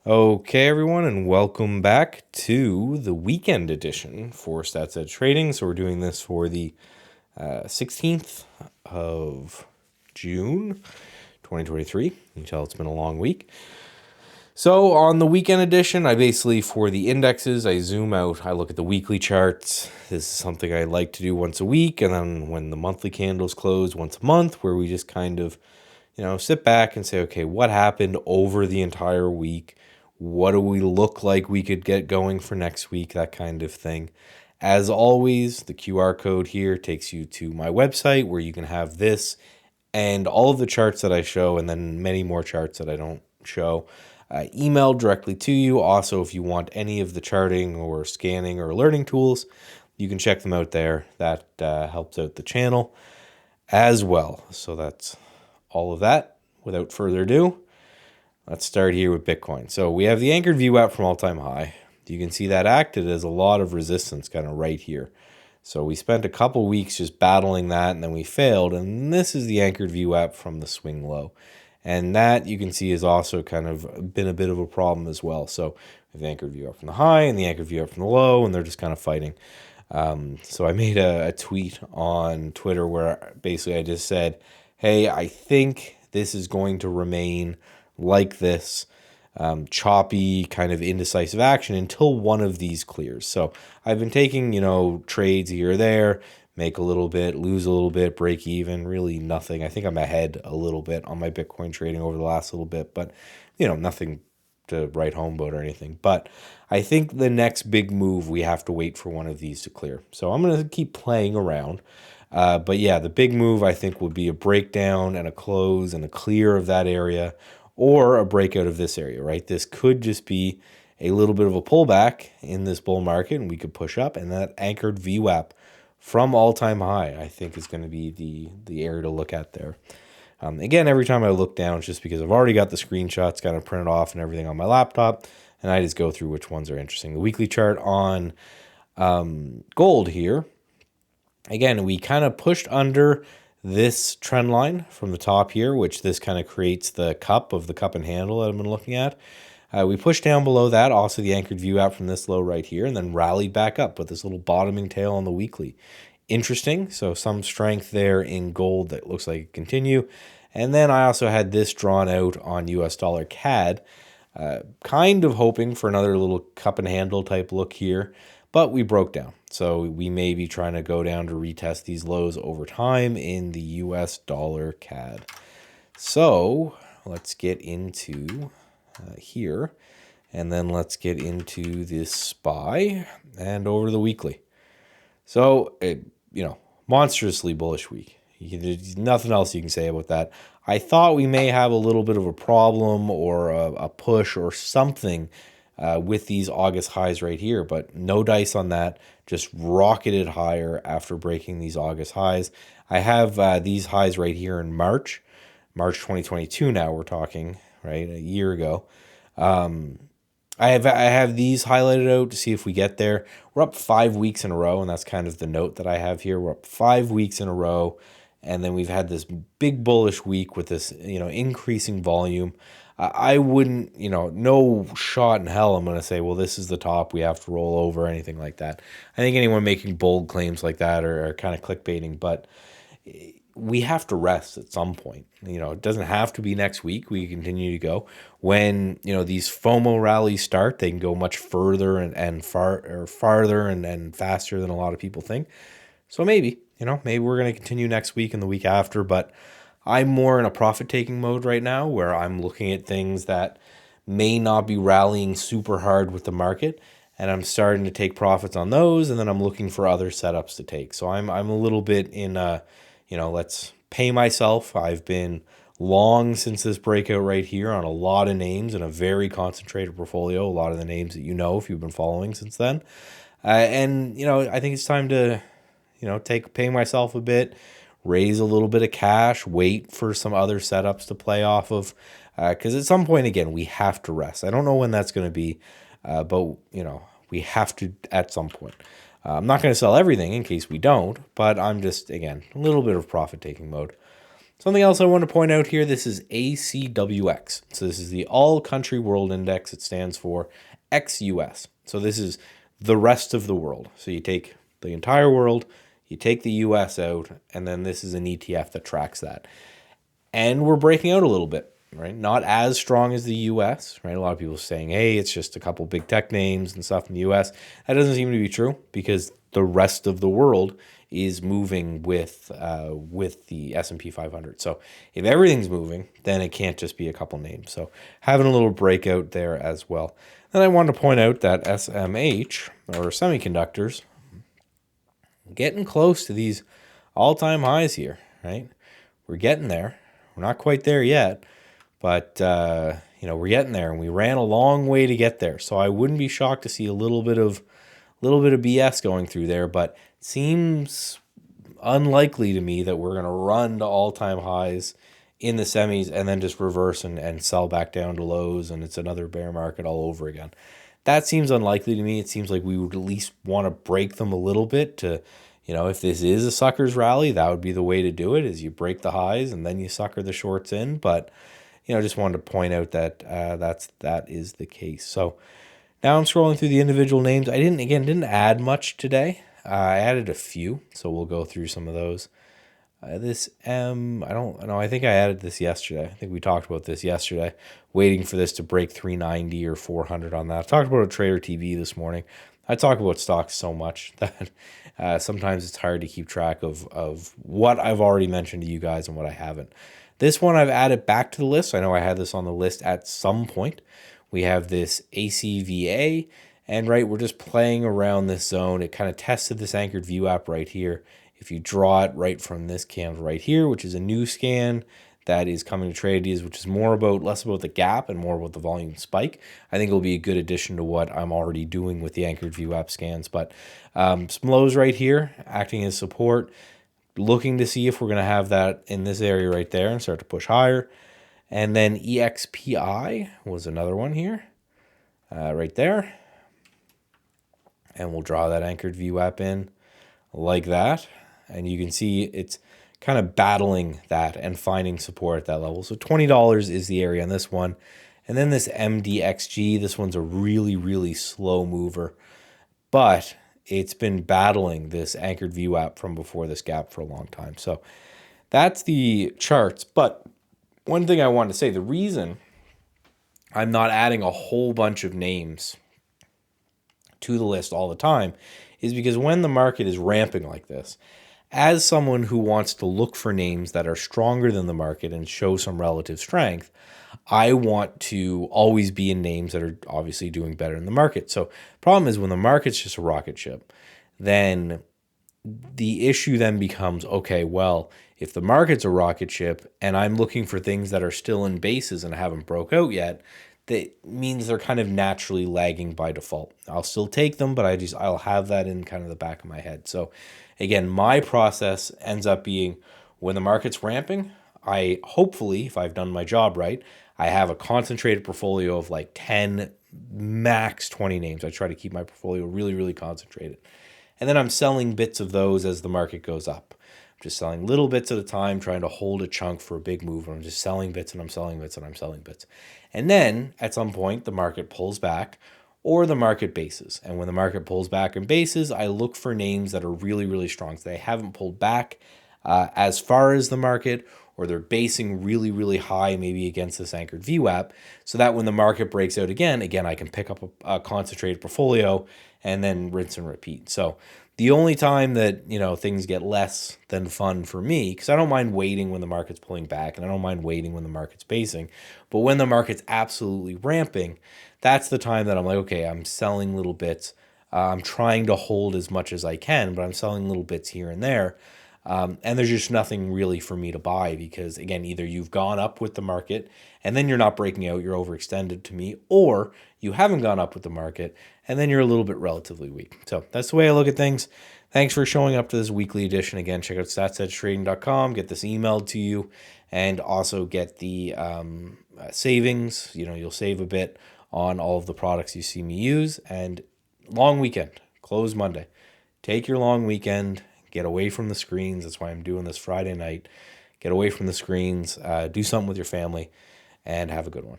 Okay, everyone, and welcome back to the weekend edition for Stats Edge Trading. So we're doing this for the 16th of June, 2023. You can tell it's been a long week. So on the weekend edition, I basically, for the indexes, I zoom out, I look at the weekly charts. This is something I like to do once a week, and then when the monthly candles close, once a month, where we just kind of, sit back and say, okay, what happened over the entire week? What do we look like we could get going for next week? That kind of thing. As always, the QR code here takes you to my website where you can have this and all of the charts that I show, and then many more charts that I don't show, emailed directly to you. Also, if you want any of the charting or scanning or learning tools, you can check them out there. That helps out the channel as well. So that's all of that. Without further ado, let's start here with Bitcoin. So we have the anchored VWAP from all-time high. You can see that acted as a lot of resistance kind of right here. So we spent a couple weeks just battling that, and then we failed. And this is the anchored VWAP from the swing low. And that, you can see, has also kind of been a bit of a problem as well. So we have the anchored VWAP from the high and the anchored VWAP from the low, and they're just kind of fighting. So I made a tweet on Twitter where basically I just said, hey, I think this is going to remain like this, choppy, kind of indecisive action until one of these clears. So I've been taking, trades here or there, make a little bit, lose a little bit, break even, really nothing. I think I'm ahead a little bit on my Bitcoin trading over the last little bit, but, nothing to write home about or anything. But I think the next big move, we have to wait for one of these to clear. So I'm going to keep playing around. But yeah, the big move I think would be a breakdown and a close and a clear of that area, or a breakout of this area, right? This could just be a little bit of a pullback in this bull market, and we could push up, and that anchored VWAP from all-time high, I think, is going to be the area to look at there. Again, every time I look down, it's just because I've already got the screenshots kind of printed off and everything on my laptop, and I just go through which ones are interesting. The weekly chart on gold here, again, we kind of pushed under this trend line from the top here, which this kind of creates the cup and handle that I've been looking at. We pushed down below that, also the anchored VWAP from this low right here, and then rallied back up with this little bottoming tail on the weekly. Interesting. So some strength there in gold that looks like it continue. And then I also had this drawn out on US dollar CAD, kind of hoping for another little cup and handle type look here, but we broke down. So we may be trying to go down to retest these lows over time in the US dollar CAD. So let's get into here, and then let's get into this SPY and over to the weekly. So, monstrously bullish week. There's nothing else you can say about that. I thought we may have a little bit of a problem or a push or something with these August highs right here, but no dice on that. Just rocketed higher after breaking these August highs. I have these highs right here in March 2022 now we're talking, right, a year ago. I have these highlighted out to see if we get there. We're up 5 weeks in a row, and that's kind of the note that I have here. We're up 5 weeks in a row, and then we've had this big bullish week with this, increasing volume. I wouldn't, no shot in hell I'm going to say, well, this is the top, we have to roll over, or anything like that. I think anyone making bold claims like that are kind of clickbaiting, but we have to rest at some point. It doesn't have to be next week. We continue to go. When, these FOMO rallies start, they can go much further and farther and faster than a lot of people think. So maybe we're going to continue next week and the week after, but I'm more in a profit-taking mode right now where I'm looking at things that may not be rallying super hard with the market, and I'm starting to take profits on those, and then I'm looking for other setups to take. So I'm a little bit in let's pay myself. I've been long since this breakout right here on a lot of names in a very concentrated portfolio, a lot of the names that if you've been following since then. And I think it's time to, pay myself a bit, raise a little bit of cash, wait for some other setups to play off of, because at some point, again, we have to rest. I don't know when that's going to be, but, we have to at some point. I'm not going to sell everything in case we don't, but I'm just, again, a little bit of profit-taking mode. Something else I want to point out here, this is ACWX. So this is the All Country World Index. It stands for ex-US. So this is the rest of the world. So you take the entire world, you take the US out, and then this is an ETF that tracks that. And we're breaking out a little bit, right? Not as strong as the US, right? A lot of people are saying, hey, it's just a couple big tech names and stuff in the US. That doesn't seem to be true because the rest of the world is moving with the S&P 500. So if everything's moving, then it can't just be a couple names. So having a little breakout there as well. Then I want to point out that SMH, or semiconductors, getting close to these all-time highs here, right? We're getting there. We're not quite there yet, but we're getting there, and we ran a long way to get there. So I wouldn't be shocked to see a little bit of BS going through there, but it seems unlikely to me that we're going to run to all-time highs in the semis and then just reverse and sell back down to lows, and it's another bear market all over again. That seems unlikely to me. It seems like we would at least want to break them a little bit to, if this is a sucker's rally, that would be the way to do it, is you break the highs and then you sucker the shorts in. But, just wanted to point out that that is the case. So now I'm scrolling through the individual names. I didn't add much today. I added a few, so we'll go through some of those. This M, I don't know. I think I added this yesterday. I think we talked about this yesterday, waiting for this to break 390 or 400 on that. I talked about a Trader TV this morning. I talk about stocks so much that sometimes it's hard to keep track of what I've already mentioned to you guys and what I haven't. This one I've added back to the list. I know I had this on the list at some point. We have this ACVA, and right, we're just playing around this zone. It kind of tested this anchored view app right here. If you draw it right from this candle right here, which is a new scan that is coming to trade ideas, which is less about the gap and more about the volume spike, I think it'll be a good addition to what I'm already doing with the anchored view app scans. But some lows right here acting as support, looking to see if we're going to have that in this area right there and start to push higher. And then EXPI was another one here, right there. And we'll draw that anchored view app in like that. And you can see it's kind of battling that and finding support at that level. So $20 is the area on this one. And then this MDXG, this one's a really, really slow mover. But it's been battling this anchored view app from before this gap for a long time. So that's the charts. But one thing I want to say, the reason I'm not adding a whole bunch of names to the list all the time is because when the market is ramping like this, as someone who wants to look for names that are stronger than the market and show some relative strength, I want to always be in names that are obviously doing better in the market. So problem is when the market's just a rocket ship, then the issue then becomes, okay, well, if the market's a rocket ship and I'm looking for things that are still in bases and haven't broke out yet, that means they're kind of naturally lagging by default. I'll still take them, but I'll have that in kind of the back of my head. So again, my process ends up being when the market's ramping, I hopefully, if I've done my job right, I have a concentrated portfolio of like 10, max 20 names. I try to keep my portfolio really, really concentrated. And then I'm selling bits of those as the market goes up. I'm just selling little bits at a time, trying to hold a chunk for a big move. And I'm just selling bits and I'm selling bits and I'm selling bits. And then at some point, the market pulls back or the market bases. And when the market pulls back and bases, I look for names that are really, really strong. So they haven't pulled back as far as the market, or they're basing really, really high, maybe against this anchored VWAP, so that when the market breaks out again, I can pick up a concentrated portfolio and then rinse and repeat. So the only time that, things get less than fun for me, because I don't mind waiting when the market's pulling back and I don't mind waiting when the market's basing, but when the market's absolutely ramping, that's the time that I'm like, okay, I'm selling little bits. I'm trying to hold as much as I can, but I'm selling little bits here and there. And there's just nothing really for me to buy because, again, either you've gone up with the market and then you're not breaking out, you're overextended to me, or you haven't gone up with the market and then you're a little bit relatively weak. So that's the way I look at things. Thanks for showing up to this weekly edition. Again, check out statsedgetrading.com, get this emailed to you, and also get the savings. You'll save a bit on all of the products you see me use. And long weekend, close Monday. Take your long weekend. Get away from the screens. That's why I'm doing this Friday night. get away from the screens, do something with your family, and have a good one.